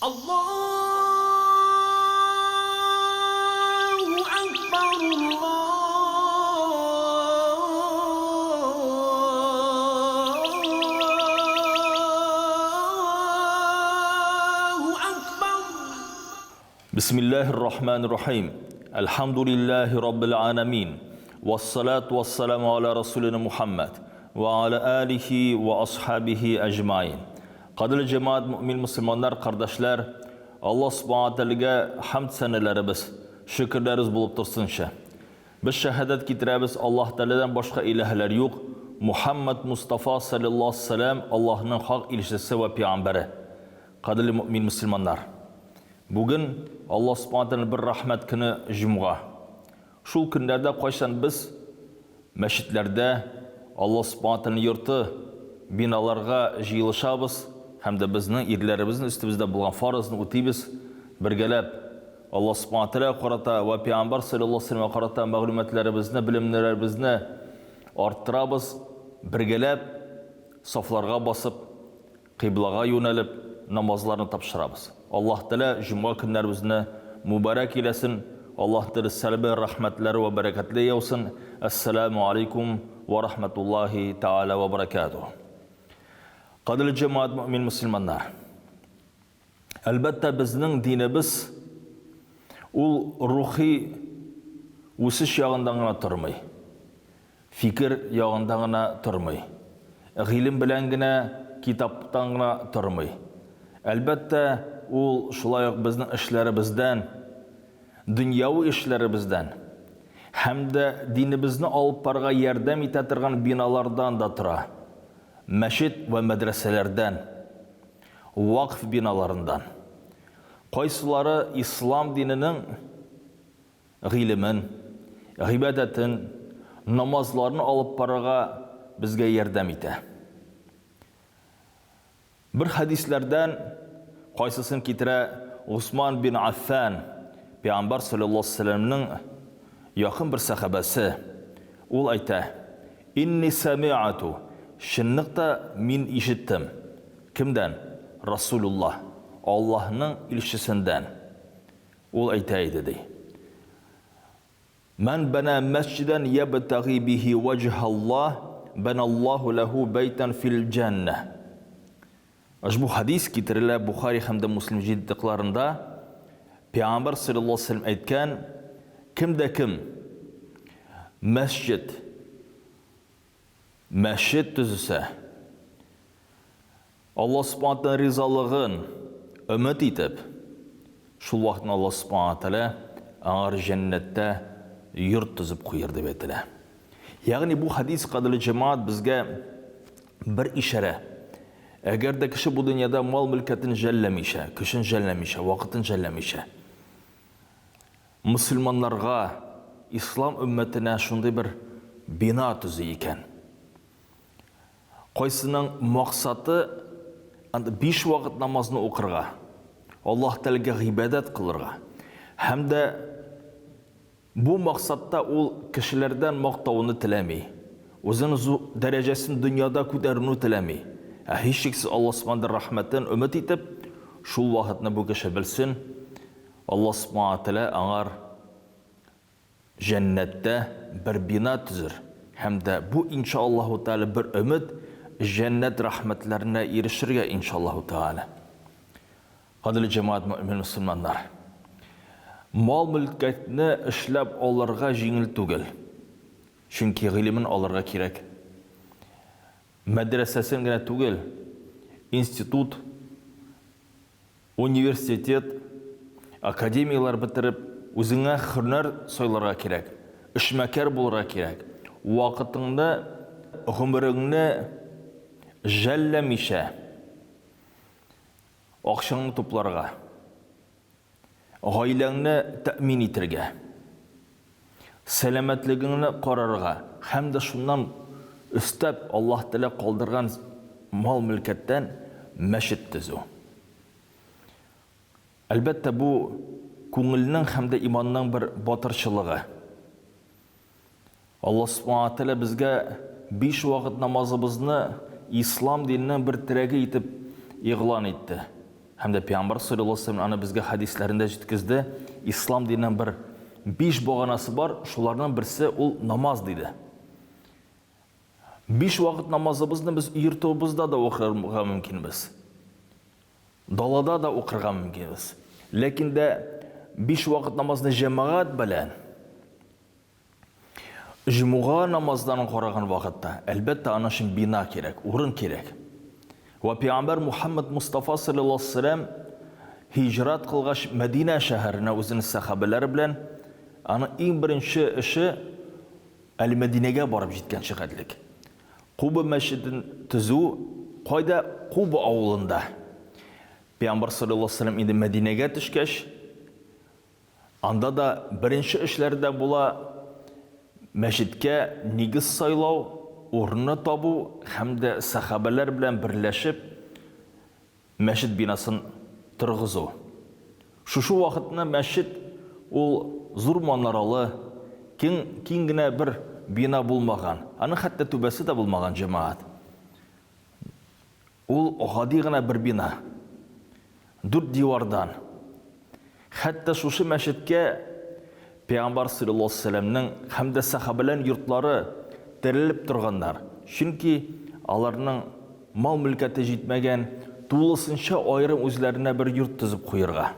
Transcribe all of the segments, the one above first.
Allahu Akbar, Allahu Akbar. Bismillahirrahmanirrahim. Elhamdülillahi Rabbil alemin. Vessalatu vesselamu ala Resulina Muhammed ve ala alihi ve ashabihi ecmain. Qadrli cemaat mümin Müslümanlar, kardeşler, Allah subhanahu teala'ga hamd senelerimiz, şükürlerimiz bulup dursunşa. Biz şehadet getiremiz, Allah Teala'dan başka ilahlar yok. Muhammed Mustafa sallallahu aleyhi ve sellem Allah'ın hak ilişkisi ve peygamberi. Qadrli mümin Müslümanlar, bugün Allah subhanahu teala bir rahmet günü Cuma. Şul günlerde koysan biz meşitlerde Allah subhanahu teala yurtu binalarga jiyilişabız. Hem de bizning irlerimizin üstümüzde bulgan farzını o'taymiz. Birgalab Allah subhanahu teala qarata va payg'ambar sallallohu alayhi vasallam qarata ma'lumotlarimizni, bilimlarimizni orttiramiz. Birgalab saflarga bosib, qiblaga yo'nalib namozlarni topshiramiz. Alloh taolo juma kunlarimizni muborak eylesin. Alloh taolo salbi rahmatlari va barakatli yovsin. Assalomu alaykum va rahmatullohi taala va barakatuh. Qadrli cemaat mümin Müslümanlar, elbette bizning dinimiz ul ruhi o'sish yog'idan gina turmay, fikr yog'idan gina turmay, ilim bilan gina kitobdan gina turmay. Elbette ul shulay bizning ishlarimizdan, dunyoviy ishlarimizdan hamda dinimizni olib borga yordam etadigan binolardan da tura. Meşit ve medreselerden, vakf binalarından, qaysiları İslam dininin ilimin, ibadetin, namazlarını alıp paraga bizge yordam ete. Bir hadislerden qaysisini ketire Osman bin Affan, Peygamber sallallahu aleyhi ve sellem'nin yakın bir sahabesi, ol ayta: "İnni sami'atu." Şınlıkta min işittim. Kimden? Resulullah. Allah'ın ilişkisinden. Ol aytay dedi. Men bana mesciden yebtagi bihi vecihallah, benallahu lehu beyten fil cenneh. Bu hadis getirilir Bukhari hem de Müslim ciddiklarında. Peygamber sallallahu aleyhi ve sellem aytgan, kimde kim mescid tüzüse, Allah subhanahu teala rizalığın ümit etip, şul vaktin Allah subhanahu teala ağır cennette yurt tüzüp koyur deb aytilar. Yani bu hadis qadrli cemaat bizge bir işare. Eğer de kişi bu dünyada mal mülketini jellemişe, kişinin jellemişe, vakitin jellemişe, Müslümanlarga, İslam ümmetine şunday bir bina tüzü iken, qaysının maqsatı 5 vaqt namazını oqırga, Allah Teala'ga ibadat qilirga, hem de bu maqsatda ol kişilerden maqtavını tilemey, o'zini derecesini dünyada ko'tarurini tilemey. Hiç şeksiz Allah subhanahu rahmetten ümit etip, şul vaqtni bu kişi bilsin, Allah subhanahu teala anar cennette bir bina tüzür. Hem de bu inşallah Teala bir ümit cennet rahmetlerine erişirge inşallah Teala. Qadrli cemaat mümin Müslümanlar, mal mülketini işlep alırga jengil tugil. Çünkü ilimin alırga kerek. Medresesin gene tugil, institut, üniversitet, akademiyalar bitirip, özüne hüner soylarga kerek, işmekar bulurga kerek. Vakitinde, ömründe jellemişe, akşamını toplarga, aileni temin etirge, selametligini qararga, hem de şundan üstep Allah Teala kaldırgan mal mülketten meşit tüzü. Elbette bu көңілінің hem de imanның bir батыршылығы. Allah subhanahu teala bizge 5 vaqt namazımızını İslam dininin bir tiragi etip ilan etti. Hem de Peygamber sallallahu aleyhi ve sellem ana bizge hadislerinde jetkizdi. İslam dininden bir 5 bağanası var. Şulardan birisi ol namaz dedi. 5 vakit namazımızda biz yurtubuzda da okurga mümkünüz. Dalada da okurga mümkünüz. Lakin de 5 vakit namazını cemaat bilen Cumuğa namazlarını koragan vakitte elbette ana için bina gerek, urun gerek. Ve Peygamber Muhammed Mustafa sallallahu aleyhi ve sellem hicrat kılgaç Medine şehrine özünün sahabeleri bilen ana en birinci işi El-Medine'ye barıp jitken çıkardık. Kuba mescidin tüzü koyda Kuba avulunda. Peygamber sallallahu aleyhi ve sellem indi Medine'ye düşkeş. Anda da birinci işlerden bula mescidke nigiz saylav, ornunu tabu hem de sahabeler bilen birleşip mescid binasını tırgızu. Şu vakitinde mescid ol zor manaralı, kengine bir bina bulmagan. Anı hatta tübesi de bulmagan cemaat. Ol ohadigine bir bina. 4 divardan. Hatta şu mescidke Peygamber sallallahu aleyhi ve sellem'nin hem de sahabelerin yurtları terilip durganlar. Çünkü alarının mal mülkete jitmegen tuğlasınca ayrım özlerine bir yurt tüzüp koyurga.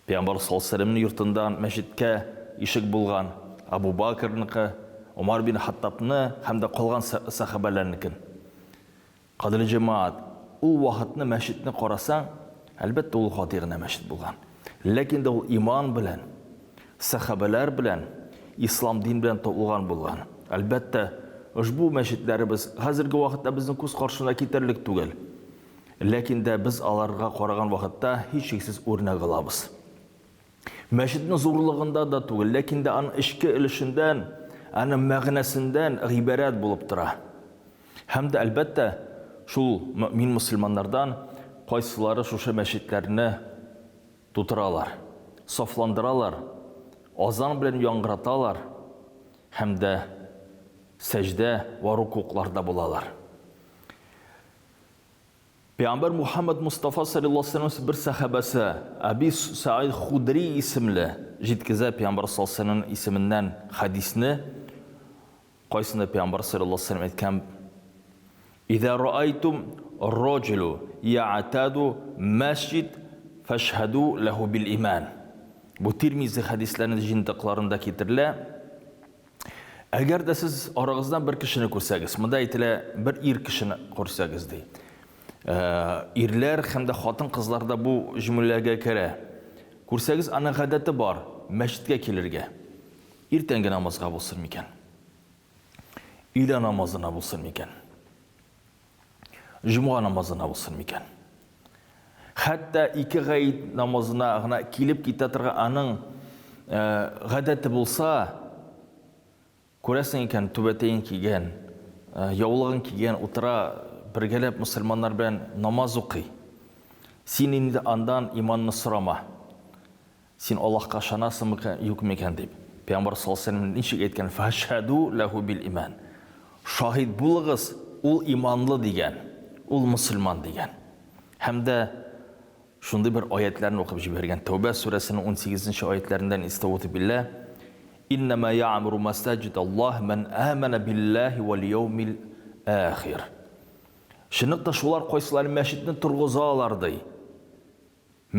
Peygamber sallallahu aleyhi ve sellem'nin yurtundan mescidke işik bulgan Abu Bakır'nıkı, Umar bin Hattab'ını hem de kolgan sahabelerinikin. Kadırlı cemaat, o vakitini mescidini korasan, elbette o hatigine mescid bulgan. Lakin de o iman bilen, sahabeler bilen, İslam din bilen to'g'ilgan bo'lgan. Albatta, ushbu masjidlar biz hozirgi vaqtda bizning ko'z qarshisiga ketirlik tugul. Lekin de biz alarga qaragan vaqtda hech cheksiz o'rnak olamiz. Masjidning zo'rlig'ida da tugul, lekin de an ishga ilishidan, ana ma'nosidan iborat bo'lib turadi. Hamda albatta shu mu'min musulmonlardan qaysilari shu masjidlarni tuturalar, soflandıralar, azan bilen yangıratalar, hem de secde ve rukuklarda bulalar. Peygamber Muhammed Mustafa sallallahu aleyhi ve sellem bir sahabesi Abi Sa'id Khudri isimli jitkize Peygamber sallallahu aleyhi ve sellem isminden hadisini qaysında Peygamber sallallahu aleyhi ve sellem etken İza ra'aytum ar-rajulu ya'tadu masjid feşhedû lehu bil iman. Bu Tirmizi hadislerinin jintiqlarında ketirilir. Eğer de siz arağızdan bir kişini ko'rsangiz, bunda aytilar bir er kişini ko'rsangiz deydi. Erler hem de xotin qizlarda bu jumlaga kira. Ko'rsangiz ana g'adati bor, masjidga kelirga. Ertangi namozga bo'lsin ekan. Ila namozina bo'lsin ekan. Juma namozina bo'lsin ekan. Hatta iki g'ayit namozina kelib ketatirgan aning g'adati bo'lsa, ko'rasan ekan tubatayin kelgan, yovlig'in kelgan o'tira birgalab musulmonlar bilan namoz o'qiy. Sen endi andan iymonni so'rama. Sen Allohga ishonasizmi yo'qmi ekan deb. Payg'ambar sollallohu alayhi vasallam nechik aytgan, "Fashhadu lahu bil iman." Shahid bo'lg'iz, u iymonli degan, u musulmon degan. Hamda shunday bir oyatlarni o'qib jibergan. Tavba surasining 18-oyatlaridan istag'fir billah. İnnema ya'muru masajidalloh man amana billahi vel yawmil akhir. Şunaqta şular qo'ysalar masjidni turg'izalardi.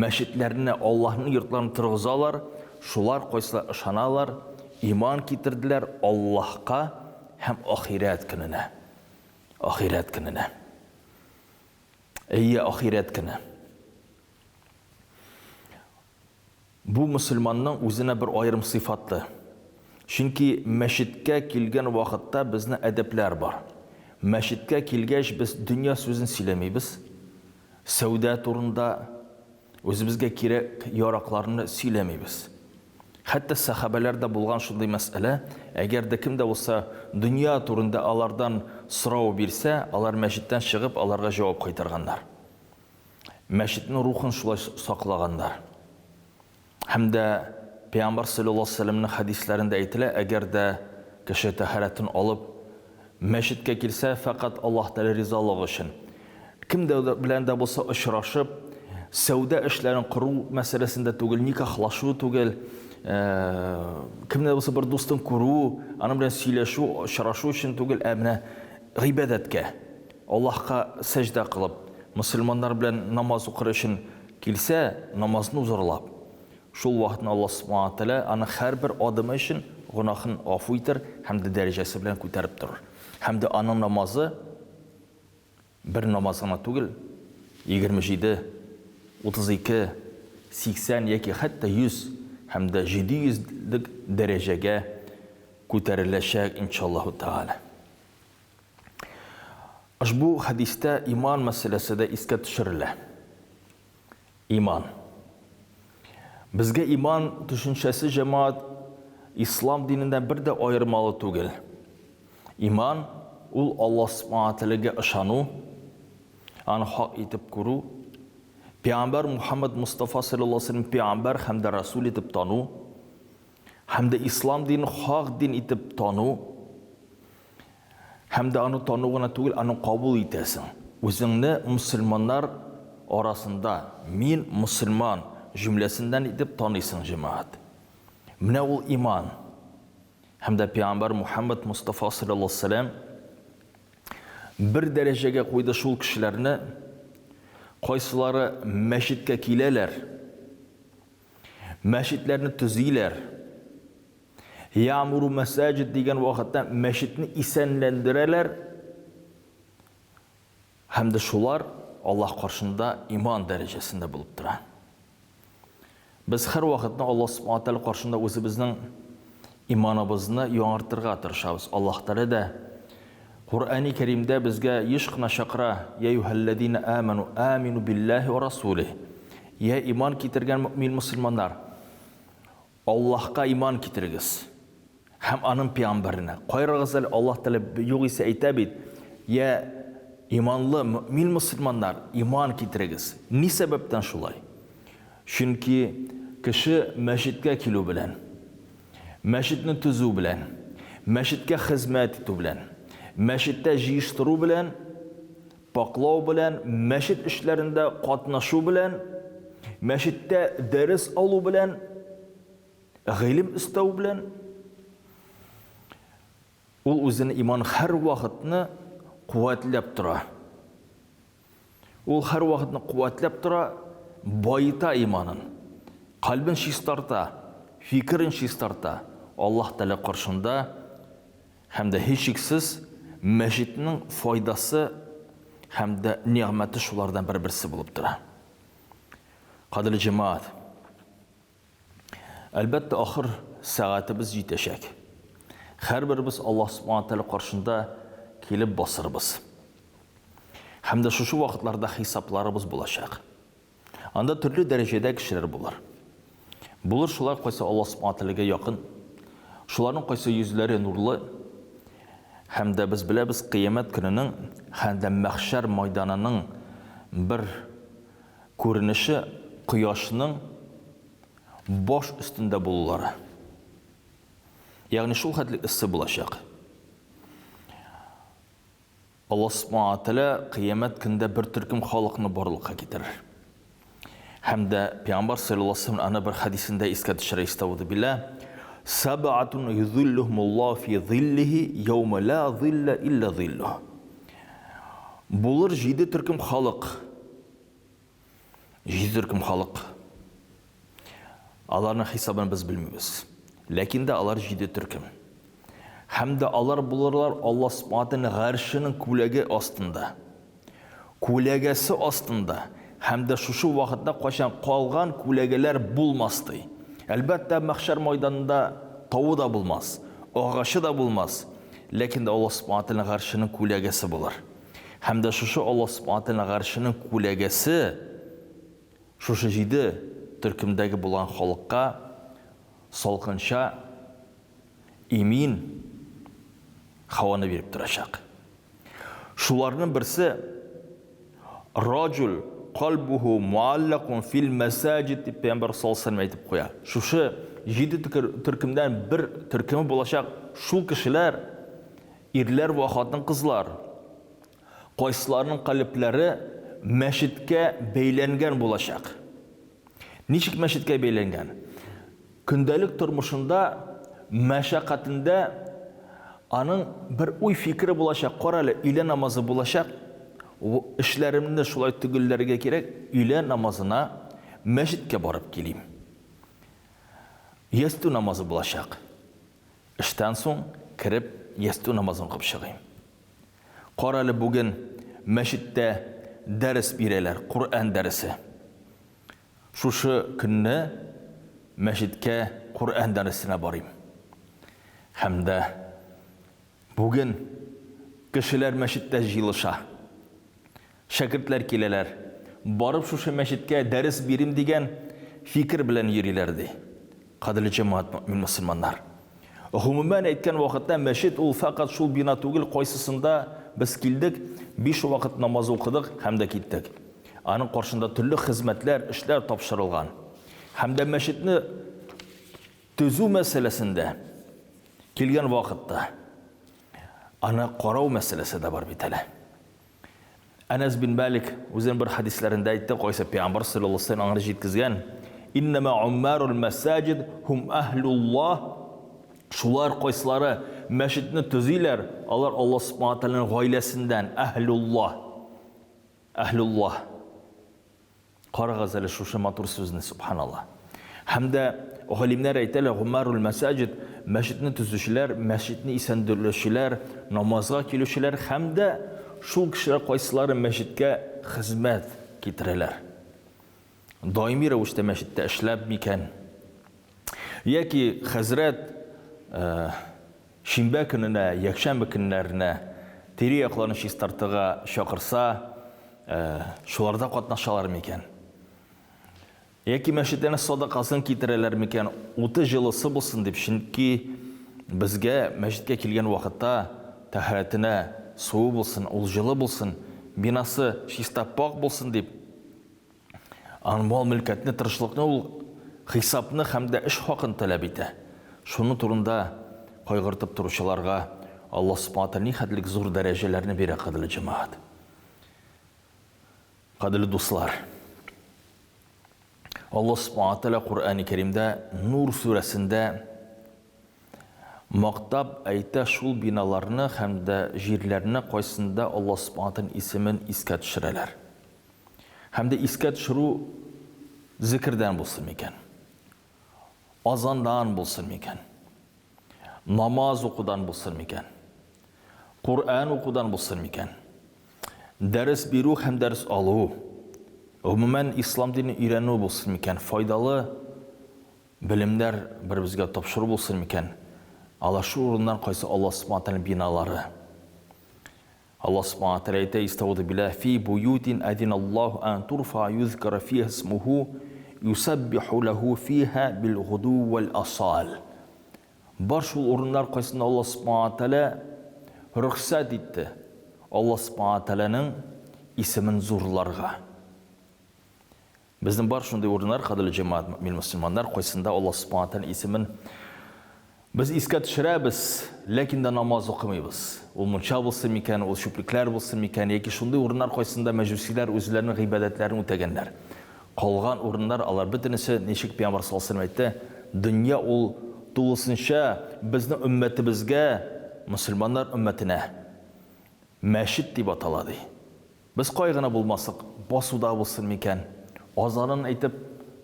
Masjidlarni Allohning yurtlarini turg'izalar, şular qo'ysalar ishonalar, iymon keltirdilar Allohga ham oxirat kunina. Oxirat kunina. Ey oxirat kuni. Bu musulmonning o'zina bir ayrim sifatli. Chunki masjidga kelgan vaqtda bizni adablar bor. Masjidga kelgach biz dunyo so'zini silamaymiz. Savdo turida o'zimizga kerak yaroqlarni silamaymiz. Hatto sahabalarda bo'lgan shunday masala, agarda kimda bo'lsa dunyo turida alardan so'rov bersa, alar masjiddan chiqib, alarga javob qaytarganlar. Masjidning ruhini shulay saqlaganlar. Hamda Peygamber sallallahu aleyhi ve sellem'nin hadislerinde aytilar, agar da kishi tahoratini olib masjidga kelsa, faqat Alloh taolo rizoligi uchun. Kimda bilan da bo'lsa uchrashib, сәүдә эшләрен кору мәсьәләсендә түгел, никахлашу түгел, кемне булса бер дустын күрү, аның белән сөйләшү, очрашу өчен түгел, менә гыйбадәткә, Аллаһка сәҗдә кылып, мөселманнар белән намаз укыр өчен килсә, намазны узырлап, шул вакытны Аллаһ Субханаһу Тәала аны һәрбер адымы өчен гынаһын афу итер һәм дә дәрәҗәсе белән күтәреп торыр. Һәм дә аның намазы бер намаз гына түгел, 27, 32, 80 яки хәтта 100 һәм дә 700 дәрәҗәгә күтәреләчәк иншаллаһу тәгалә. Ошбу хадистә иман мәсьәләсе дә искә төшерелә. Иман. Безгә иман төшенчәсе җәмәгать ислам динендә бер дә аермалы түгел. Иман ул Аллаһ Субханаһу Тәгаләгә ышану, аны хак итеп күрү, Пәйгамбәр Мухаммад Мустафа саллаллаһу алейһи ва саллям пәйгамбәр һәм дә расул итеп тану, һәм дә ислам динен хак дин итеп тану, һәм дә аны тану гына түгел, аны кабул итәсең. Үзеңне мөселманнар арасында мин мөселман җөмләсеннән итеп таныйсың җәмәгать. Менә ул иман. Һәм дә Пәйгамбәр Мухаммад Мустафа саллаллаһу алейһи ва саллям бер дәрәҗәгә куйды шул кешеләрне, кайсылары мәчеткә киләләр, мәчетләрне төзиләр, Ямуру мәсаҗид дигән вакытта мәчетне исәнләндерәләр, һәм дә шулар Аллаһ каршында иман дәрәҗәсендә булып тора. Без һәр вакытны Аллаһ Субханаһу Тәгалә каршында үзебезнең иманыбызны яңартырга тырышабыз. Аллаһ Тәгалә дә Кур'ан-ы Кәримдә безгә еш кына чакыра: "Я юхаллазина аману амину биллаһи ва расулиһи". Я иман китергән мөмин мөселманнар, Аллаһка иман китерегез һәм аның пәйгамбәренә. Кайрыгыз әле Аллаһ Тәгалә югыйсә әйтә бит: "Я иманлы мөмин мөселманнар, иман китерегез". Ни сәбәптән шулай? Чөнки кеше мәчеткә килү белән, мәчетне төзү белән, мәчеткә хезмәт итү белән, мәчеттә җыештыру белән, паклау белән, мәчет эшләрендә катнашу белән, мәчеттә дәрес алу белән, гыйлем истәү белән, ул үзенең иман һәр вакытны куәтләп тора. Ул һәр вакытны куәтләп тора, байыта иманын, калбын чистарта, фикерен чистарта. Аллаһ Тәгалә каршында һәм дә һичшиксез мәчетнең файдасы һәм дә ниъмәте шулардан бер-берсе булып тора. Кадерле җәмәгать, әлбәттә ахыр сәгатебез җитәчәк. Һәрберебез Аллаһ Субханаһу Тәгалә каршында килеп басырбыз. Һәм дә шушы вакытларда хисапларыбыз булачак. Анда төрле дәрәҗәдә кешеләр булыр. Булыр шулар кайсы Аллаһ Субханаһу Тәгаләгә якын, шуларның кайсы йөзләре нурлы, һәм дә без беләбез кыямәт көненең һәм дә мәхшәр мәйданының бер күренеше кояшның баш өстендә булулары. Ягъни шул хәтле иссе булачак. Аллаһ Субханаһу Тәгалә кыямәт көндә бер төркем халыкны барлыкка китерер. Һәм дә Пәйгамбәр саллаллаһу алейһи ва саллям аны бер хадисендә искә төшерә: "Истауду билlah, саб'атун юзиллюхумуллаһу фи зиллиһи яума ла зилля илля зиллюһ". Булыр 7 төркем халык. 7 төркем халык. Аларның хисабын без белмибез. Ләкин дә алар 7 төркем. Һәм дә алар булырлар Аллаһ Субханаһу Тәгаләнең гаршының күләге астында. Күләгәсе астында. Һәм дә шушы вакытта кайчан калган күләгәләр булмасты. Әлбәттә мәхшәр мәйданында тавы да булмас, агашы да булмас. Ләкин дә Аллаһ Субханаһу Тәгаләнең гаршының күләгәсе булыр. Һәм дә шушы Аллаһ Субханаһу Тәгаләнең гаршының күләгәсе шушы 7 төркемдәге булган халыкка салкынча имин һаваны биреп торачак. Шуларның берсе раҗул qalbuhu muallaqun fil masajid дип Пәйгамбәр саллаллаһу алейһи ва саллям әйтеп куя. Шушы 7 төркемдән бер төркеме булачак шул кешеләр, ирләр ва хатын-кызлар, кайсыларның калепләре мәчеткә бәйләнгән булачак. Ничек мәчеткә бәйләнгән? Көндәлек тормышында, мәшәкатендә аның бер уй фикере булачак. Карале, өйлә намазы булачак. Эшләремне шулай төгелләргә кирәк. Өйлә намазына мәчеткә барып килим. Ясту намазы булачак. Эштән соң кирип ясту намазын укып чыгыйм. Карале, бүген мәчеттә дәрес бирәләр, Куръан дәресе. Шушы көнне мәчеткә Куръан дәресенә барыйм. Һәм дә бүген кешеләр мәчеттә җыелыша. Шәкертләр киләләр. Барып шушы мәчеткә дәрес бирим дигән фикер белән йөриләр ди. Кадерле җәмәгать мөэмин мөселманнар. Гомумән әйткән вакытта мәчет ул фақат шул бина түгел, кайсысында без килдек, 5 вакыт намаз укыдык һәм дә киттек. Аның каршында төрле хезмәтләр, эшләр тапшырылган. Һәм дә мәчетне төзү мәсьәләсендә килгән вакытта аны карау мәсьәләсе дә бар бит әле. Анас бин Малик үзенең бер хадисләрендә әйтте, кайсы Пәйгамбәр саллаллаһу алейһи ва саллям аңа җиткезгән: "Иннама уммарул масаҗид хум ахлуллаһ". Шулар кайсылары мәчетне төзиләр, алар Аллаһ субханаһу ва тааляның гаиләсеннән, ахлуллаһ. Ахлуллаһ. Карагыз әле шушы матур сүзне, субханаллаһ. Һәм дә галимнәр әйтәләр, уммарул масаҗид, мәчетне төзүчеләр, мәчетне исәндерүчеләр, намазга килүчеләр һәм дә шул кешеләр кайсылары мәчеткә хезмәт китерәләр. Даими рәвештә мәчеттә эшләп микән? Яки хәзрәт шимбә көненә, якшәмбе көннәренә тирә-якларны чистартырга чакырса, шуларда катнашалар микән? Яки мәчеттә садакасын китерәләр микән? Уты җылысы булсын дип, чөнки безгә мәчеткә килгән вакытта тәһарәтенә суы булсын, ул җылы булсын, бинасы чиста пак булсын дип, аның мал-мөлкәтне, тырышлыкны, ул хисапны һәм дә эш хакын таләп итә. Шуны турында кайгыртып торучыларга Аллаһ субханаһу ва тааля нихәтлек зур дәрәҗәләрне бирә, кадерле җәмәгать. Кадерле дуслар, Аллаһ субханаһу ва тааля Куръан-ы Кәримдә Нур сүрәсендә мактап әйтә шул биналарны һәм дә җирләрне, кайсында Аллаһ субханаһу ва тааля исемен искә төшерәләр. Һәм дә искә төшерү зикрдән булсын микән? Азандан булсын микән? Намаз укудан булсын микән? Куръан укудан булсын микән? Дәрес бирү һәм дәрес алу, гомумән ислам динен өйрәнү булсын микән? Файдалы белемнәр бер-безгә тапшыру булсын микән? Алар шу урыннан кайсы Аллаһ субханаһу ва тааля биналары? Аллаһ субханаһу ва тааля әйтә: "Истауду билlah фи буютин адиналлаһу ан турфа юзкара фиха исмуху юсаббиху лаху фиха бил-гуду вал-асал". Бар шул урыннар кайсында Аллаһ субханаһу ва тааля рөхсәт итте Аллаһ субханаһу ва тааляның исемен зурларга. Безнең бар шундый урыннар, кадерле җәмәгать мөэмин мөселманнар, кайсында Аллаһ субханаһу ва тааля исемен biz искә төшерәбез, ләкин дә намаз укымыйбыз. Ул мунча булсын микән, ул шүплекләр булсын микән, яки шундый урыннар кайсында мәҗүсиләр үзләренең гыйбадәтләрен үтәгәннәр. Калган урыннар, алар бөтенесе, ничек Пәйгамбәр саллаллаһу алейһи ва сәллям әйтте, дөнья ул тулысынча безнең өммәтебезгә, мөселманнар өммәтенә мәчет дип атала ди. Без кай гына булмасак, басуда булсын микән, азанын әйтеп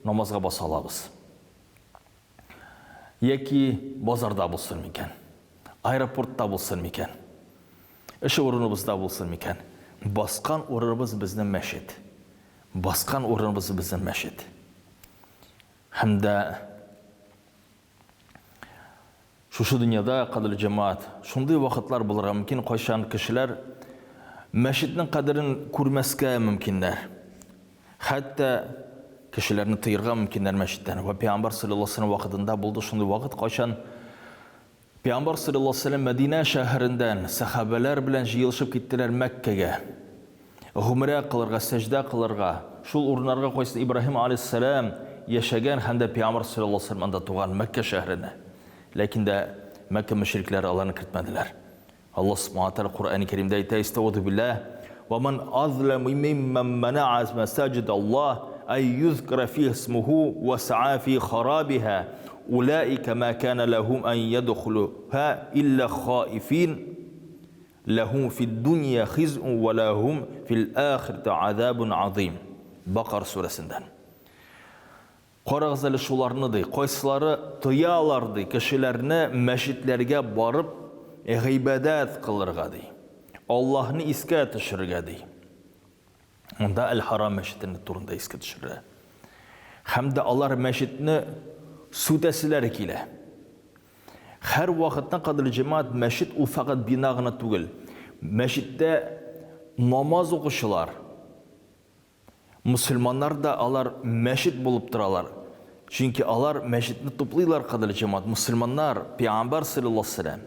намазга баса алабыз. Яки базарда булсын микән, аэропортта булсын микән, эш урыныбызда булсын микән, баскан урыныбыз безнең мәчет. Баскан урыныбыз безнең мәчет. Һәм дә шушы дөньяда, кадерле җәмәгать, шундый вакытлар булырга мөмкин, кайчан кешеләр мәчетнең кадерен күрмәскә мөмкиннәр. Хәтта кешеләрне тыйырга мөмкиннәр мәчеттән. Ва Пәйгамбәр саллаллаһу алейһи ва сәллям вакытында булды шундый вакыт, кайчан Пәйгамбәр саллаллаһу алейһи ва сәллям Мәдинә шәһәрендән сахабалар белән җыелышып киттеләр Мәккәгә. Гумрә кылырга, сәҗдә кылырга. Шул урыннарга кайсы Ибраһим алейһиссәлам яшәгән һәм дә Пәйгамбәр саллаллаһу алейһи ва сәллям анда туган Мәккә шәһәренә. Ләкин дә Мәккә мөшрикләре аларны кертмәделәр. Аллаһ субханаһу ва тааля Куръан-ы Кәримдә әйтә: "Истауду билlah وَمَنْ أَظْلَمُ مِمَّنْ مَنَعَ مَسَاجِدَ اللَّهِ أَنْ يُذْكَرَ فِيهِ اسْمُهُ وَسَعَى فِي خَرَابِهَا أُولَئِكَ مَا كَانَ لَهُمْ أَنْ يَدْخُلُوهَا إِلَّا خَائِفِينَ لَهُمْ فِي الدُّنْيَا خِزْءٌ وَلَهُمْ فِي الْآخِرَةِ عَذَابٌ عَظِيمٌ. Bakara suresinden. Qarağızəli şularını dey, qaysıları tıyalardı kişilərini məşidlərə barıb g'ibadət qılırğa dey. Allah'ını iskə düşürgə dey. Onda El-Haram məşidini turunda iskə düşürgə. Hem de Allah məşidini südəsilər kilə. Her vaxtdan qadir cemaat məşid o faqat binağına tugul. Məşiddə namaz oquşular. Müslümanlar da alar məşid bulup duralar. Çünkü alar məşidini toplayırlar qadir cemaat. Müslümanlar Peygamber sallallahu aleyhi ve sellem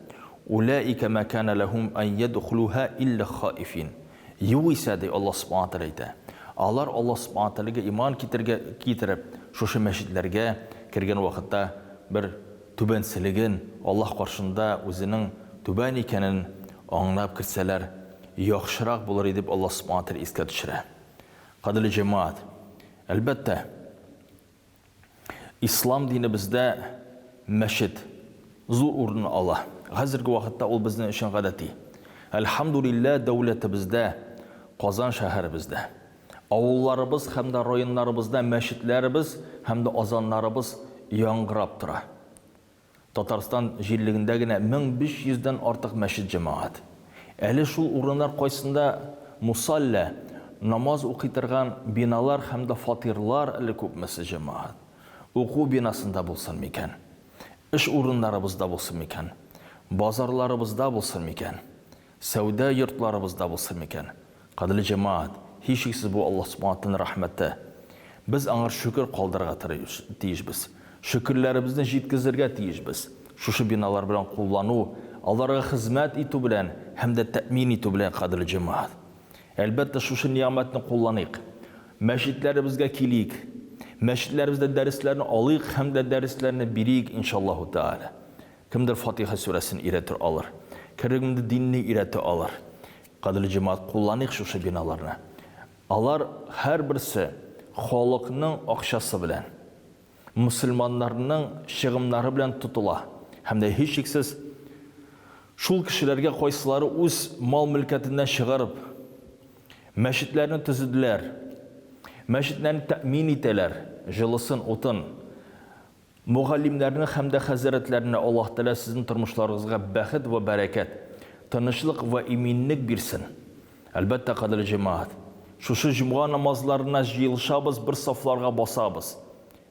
Ulaika ma kana lahum an yadkhuluha illa khaifin. Yu ise de Allah subhanahu wa ta'ala. Alar Allah subhanahu wa ta'ala iman kitirip şu məşidlərə kirgen vaxtda bir tübənsiligin Allah qarşında özünün tübən ikenin anlap kirseler yaxşıraq bulur edip Allah subhanahu wa ta'ala iskə düşürə. Qadirli cemaat, elbette İslam dini bizde məşid zor urunu Allah. Hazırki vaxtda ol bizden işin qədəti. Elhamdülillah devleti bizde, Qazan şəhəri bizde. Avullarımız hem de rayonlarımızda məşidlərimiz hem de azanlarımız yanqırab tura. Tataristan jirligindəginə 1500'den artıq məşid cemaat. Əli şul urunlar qaysında musalla, namaz oqitırğan binalar hem de fatirlar əli köpməsi cemaat. Oku binasında bulsun mikan, iş urunlarımızda bulsun mikan, bazarlarımızda bulsun mikan, savda yurtlarımızda bulsun mikan. Qadirli cemaat, hiç şüphesiz bu Allah subhanahu rahmeti. Biz anar şükür qaldırğa tiyişbiz. Şükürlərimizden jitkizirge tiyişbiz. Şu binalar bilen kullanı, Allah'a hizmet itu bilen hem de temin itu bilen qadirli cemaat. Elbette şu nimetini kullanıyıq. Məşidlərimizə kilik. Məşidlərimizdə dərislərini alıyıq, hem de dərislərini biriyik inşallahu teala. Kimdir Fatiha suresini iretir alır. Kimdir dinini iretir alır. Qadirli cemaat kullanıyıq şu binalarını. Alar her birisi xalqının akşası bilen, Müslümanlarının şığımları bilen tutula. Hem de hiç şüphesiz şul kişilerge qaysıları öz mal mülketinden çıkarıp məşidlərini tüzüdülər. Məşidlərini təmin etələr. Jılısın, otun. Muğallimlərini hem de həzərətlərini Allah Teala sizin turmuşlarınızga bəxit ve bereket, tanışlık ve eminlik birsin. Elbette qadirli cemaat. Şu cuma namazlarına yığılışabız, bir saflarga basabız.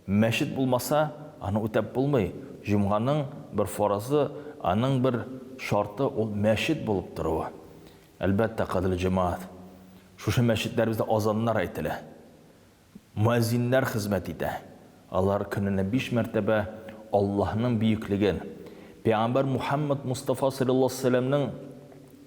Məşid bulmasa, anı ötəp bulmay. Cuma'nın bir farazı, anın bir şartı o məşid bulup duruyor. Elbette qadirli cemaat. Şu məşidlərimizdə azanlar aytilə. Müezzinlər xizmət edə. Allah gününe 5 mərtəbə Allah'ın büyüklüğün, Peygamber Muhammed Mustafa sallallahu aleyhi ve sellem'nin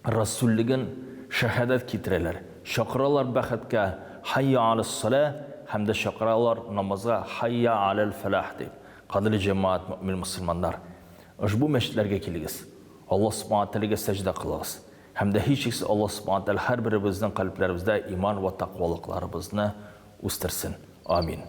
Resullüğün şehadet kitirələr. Şaqıralar bəxətə hayya aləs-salah, hem de şaqıralar namaza hayya aləl-fəlah deyib. Qadirli cemaat, mümin Müslümanlar, bu məşidlərə kiligiz. Allah subhanahu teala'ya secde qılığız. Hem de hiç şüphesiz Allah subhanahu teala her birimizden kalplerimizde iman ve takvalıklarımızı üstürsün. Amin.